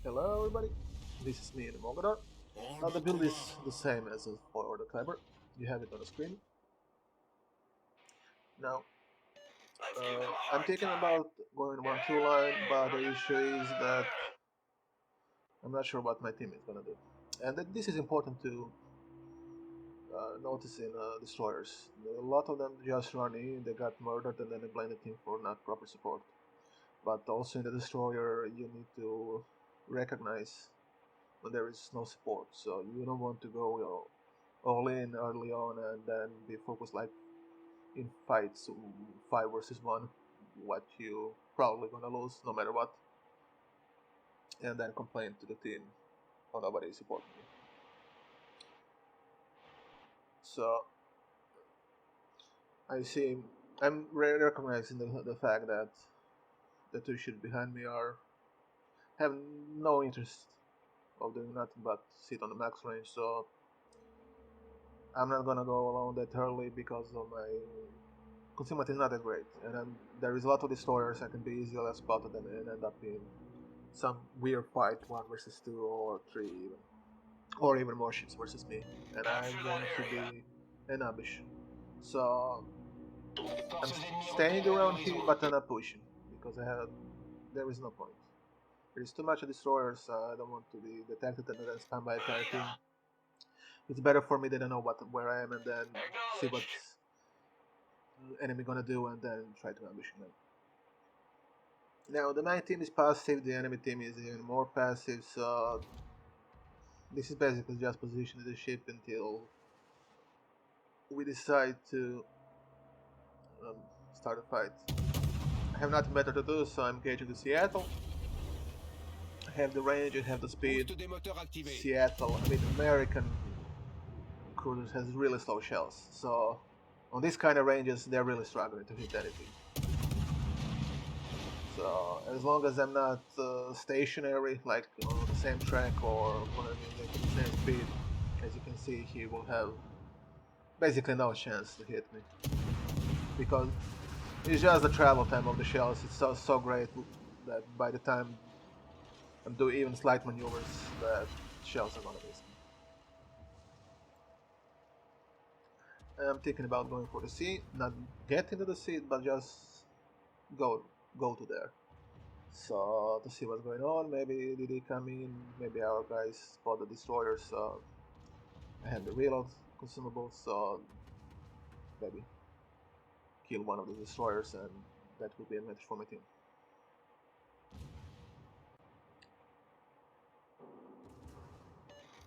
Hello everybody, this is me in Mogador. Now the build is the same as for the Clever. You have it on the screen. Now, I'm thinking about going 1-2 line, but the issue is that I'm not sure what my team is gonna do. And that this is important to notice in destroyers. A lot of them just run in, they got murdered, and then they blame the team for not proper support. But also in the destroyer, you need to recognize when there is no support. So you don't want to go all in early on and then be focused like in fights 5 versus 1, what you probably gonna lose no matter what, and then complain to the team, oh nobody is supporting me. So I see I'm recognizing the fact that the two shit behind me are have no interest of doing nothing but sit on the max range. So I'm not gonna go alone that early because of my concealment is not that great, and there is a lot of destroyers I can be easily spotted and end up in some weird fight 1 versus 2 or 3 even, or even more ships versus me, and I want to be an ambush. So I'm staying around here, but I'm not pushing because there is no point. There is too much destroyers. I don't want to be detected and then spam by entire team. It's better for me that I know where I am and then see what enemy gonna do and then try to ambush them. Now the main team is passive, the enemy team is even more passive, so this is basically just positioning the ship until we decide to um, start a fight. I have nothing better to do, so I'm engaging the Seattle. I have the range, I have the speed. Seattle, I mean American cruisers has really slow shells, so on these kind of ranges they're really struggling to hit anything. So as long as I'm not stationary, like on the same track or running at the same speed, as you can see, he will have basically no chance to hit me because it's just the travel time of the shells. It's so great that by the time I'm doing even slight maneuvers, that shells are gonna miss me. I'm thinking about going for the sea, not get into the sea, but just go go to there. So to see what's going on, maybe did he come in? Maybe our guys spot the destroyer, so I have the reload consumables, so maybe kill one of the destroyers, and that would be a match for my team.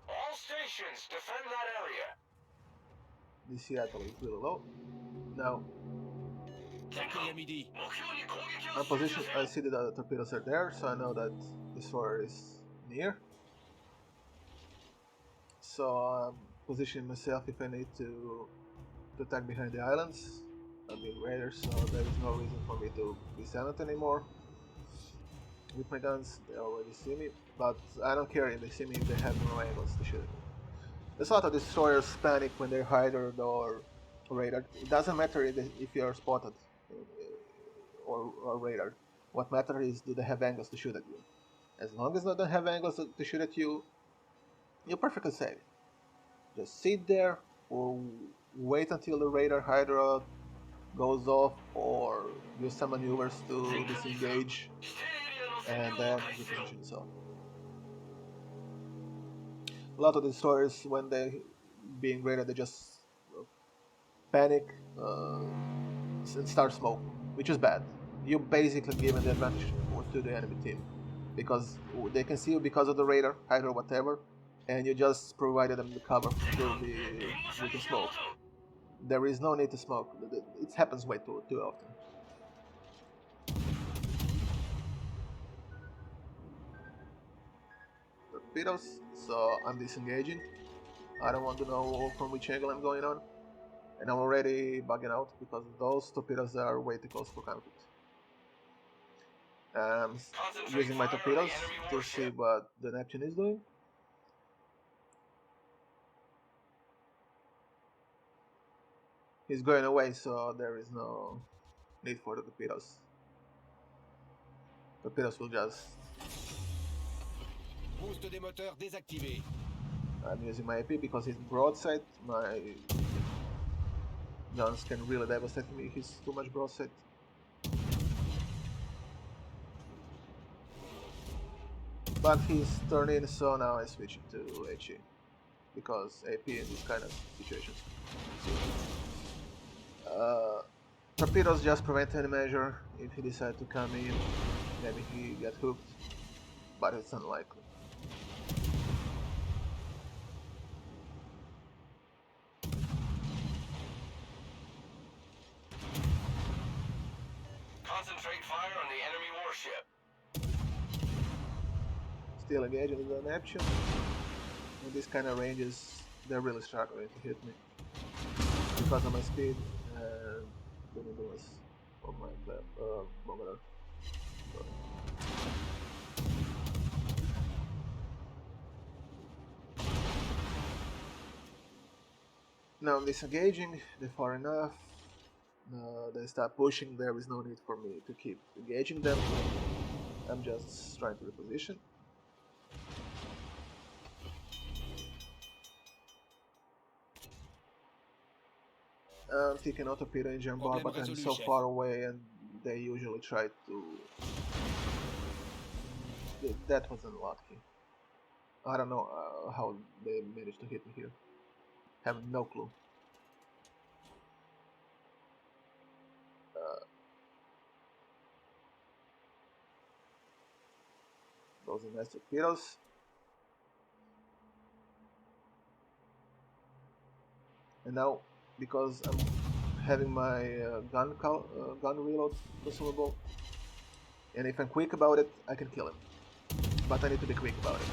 All stations, defend that area. The Seattle is really low. Now, my position, I see that the torpedoes are there, so I know that destroyer is near. So I'm positioning myself if I need to attack behind the islands. I've been raiders, so there is no reason for me to be silent anymore. With my guns, they already see me, but I don't care if they see me if they have no angles to shoot at me. There's a lot of destroyers panic when they're hidered or radared. It doesn't matter if you're spotted or radared. What matters is do they have angles to shoot at you. As long as they don't have angles to shoot at you, you're perfectly safe. Just sit there or wait until the radar hydra goes off or use some maneuvers to disengage and then reposition yourself. A lot of destroyers, when they being raided, they just panic and start smoking, which is bad. You basically given the advantage to the enemy team because they can see you because of the radar, hydra, whatever, and you just provided them the cover to be we can smoke. There is no need to smoke. It happens way too often. Torpedoes, so I'm disengaging. I don't want to know from which angle I'm going on, and I'm already bugging out because those torpedoes are way too close for conflict. I'm using my torpedoes to see what the Neptune is doing. He's going away, so there is no need for the torpedoes. Torpedoes will just Boost des moteurs désactivé. I'm using my AP because he's broadside. My guns can really devastate me if he's too much broadside. But he's turning, so now I switch it to HE because AP in these kind of situations. Torpedoes just prevent any measure. If he decides to come in, maybe he get hooked, but it's unlikely. Concentrate fire on the enemy warship. Still engaging with the Neptune. In these kind of ranges, they're really struggling to hit me because of my speed and the nimbleness of my Mogador. Now I'm disengaging, they're far enough. They start pushing, there is no need for me to keep engaging them. I'm just trying to reposition. I'm taking out torpedo engine bar, but I'm so far away and they usually try to... That was unlucky. I don't know how they managed to hit me here. Have no clue. Those are nice torpedoes. And now, because I'm having my gun reload consumable, and if I'm quick about it, I can kill him. But I need to be quick about it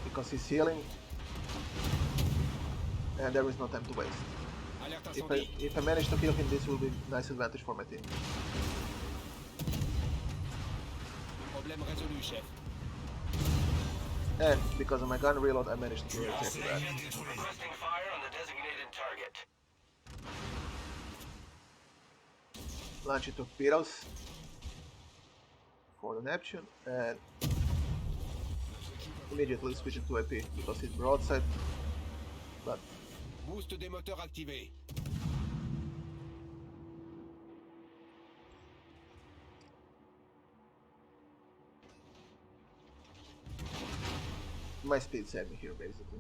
because he's healing, and there is no time to waste. If I manage to kill him, this will be a nice advantage for my team. Problème résolu, chef. And because of my gun reload, I managed to do exactly that. Requesting fire on the designated target. Launching torpedoes for the Neptune, and immediately switching to AP because he's broadside. But Boost des moteurs activé. my speed saved me here, basically.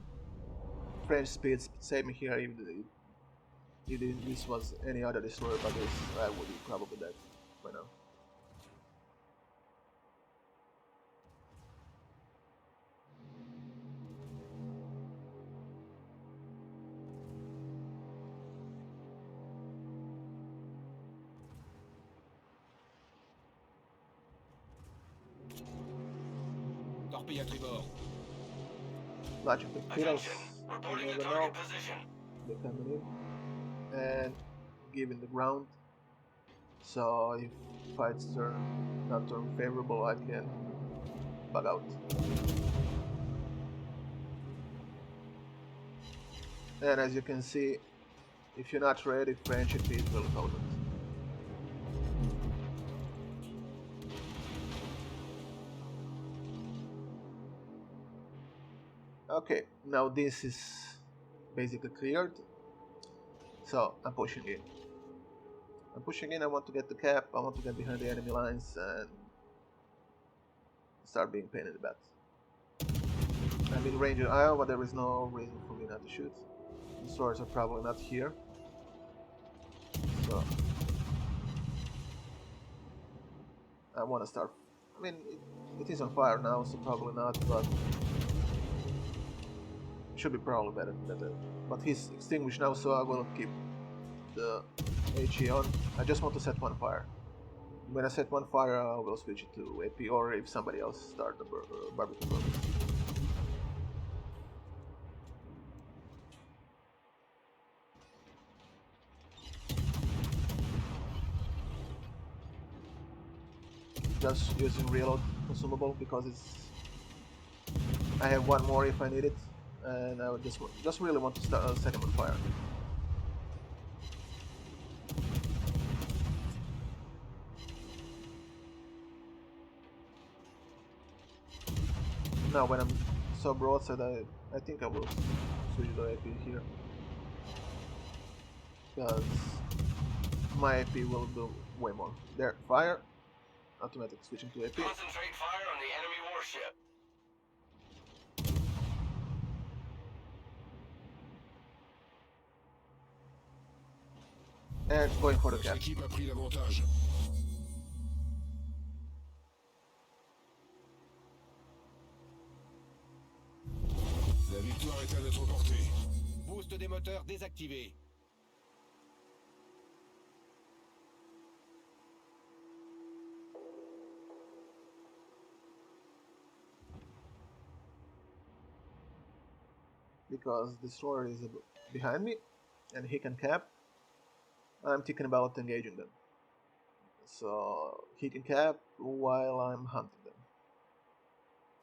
French speed saved me here. If this was any other destroyer but this, I would be probably dead by now. Torpille à tribord. Launching torpedoes. Reporting the target position. They're coming in and giving the ground. So if fights not turn favorable, I can bug out. And as you can see, if you're not ready, friendship is really potent. Okay, now this is basically cleared. So I'm pushing in. I want to get the cap, I want to get behind the enemy lines and start being pain in the butt. I'm in range of Iowa, there is no reason for me not to shoot. The swords are probably not here. So I want to start. I mean, it is on fire now, so probably not, but it should be probably better. But he's extinguished now, so I will keep the HE on. I just want to set one fire. When I set one fire, I will switch it to AP, or if somebody else start the barbecue burner. Just using reload consumable because it's. I have one more if I need it, and I would just really want to start set him on fire. Now when I'm so broadside, I think I will switch the AP here, because my AP will do way more. There, fire, automatic switching to AP, Concentrate fire on the enemy warship. and going for the Notre cap. équipe a pris l'avantage. La victoire est à notre portée. Boost des moteurs désactivé. Because destroyer is behind me, and he can cap. I'm thinking about engaging them. So he can cap while I'm hunting them.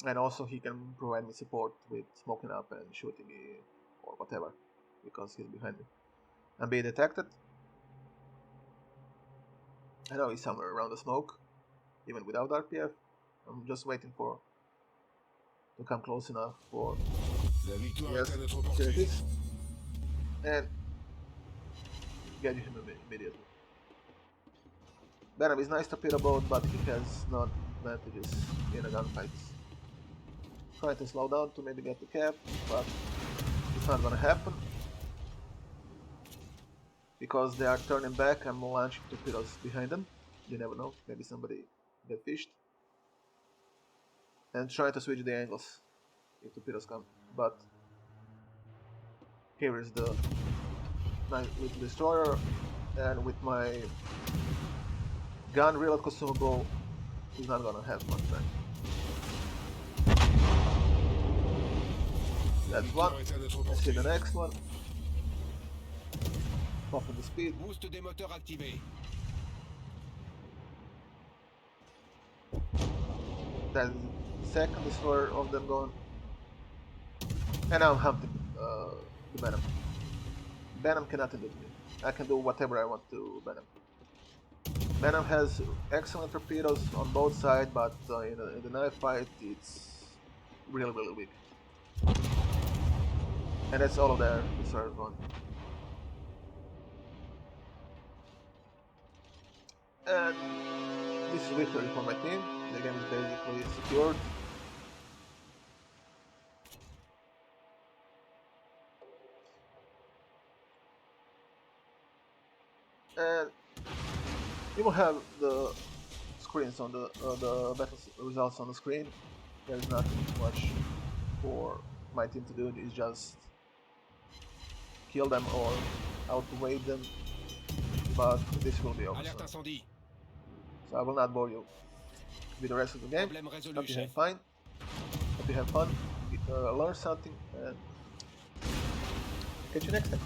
And also he can provide me support with smoking up and shooting me or whatever, because he's behind me. I'm being detected. I know he's somewhere around the smoke, even without RPF. I'm just waiting for to come close enough for La victoire yes, est à notre here it portée. is. And get him immediately. Venom is nice torpedo boat, but he has no advantages in a gunfight. Trying to slow down to maybe get the cap, but it's not gonna happen. Because they are turning back, I'm launching torpedoes behind them. You never know, maybe somebody get fished. And trying to switch the angles if torpedoes come. But here is the nice little destroyer, and with my gun reload consumable, he's not gonna have much time. La That's one. victoire est à notre Let's see portée. the next one. Popping the speed. Boost des moteurs activé. That's the second destroyer of them gone. And now I'm hunting the Venom. Venom cannot do to me. I can do whatever I want to Venom. Venom has excellent torpedoes on both sides, but in the knife fight, it's really, really weak. And that's all of their destroyers gone. And this is victory for my team. The game is basically secured. And you will have the screens on the battle results on the screen. There's nothing much for my team to do. It's just kill them or outweigh them. But this will be over Alerte soon. incendie. So I will not bore you with the rest of the game. Problème résolu, Hope you have chef. fun. Hope you have fun. Learn something, and catch you next time.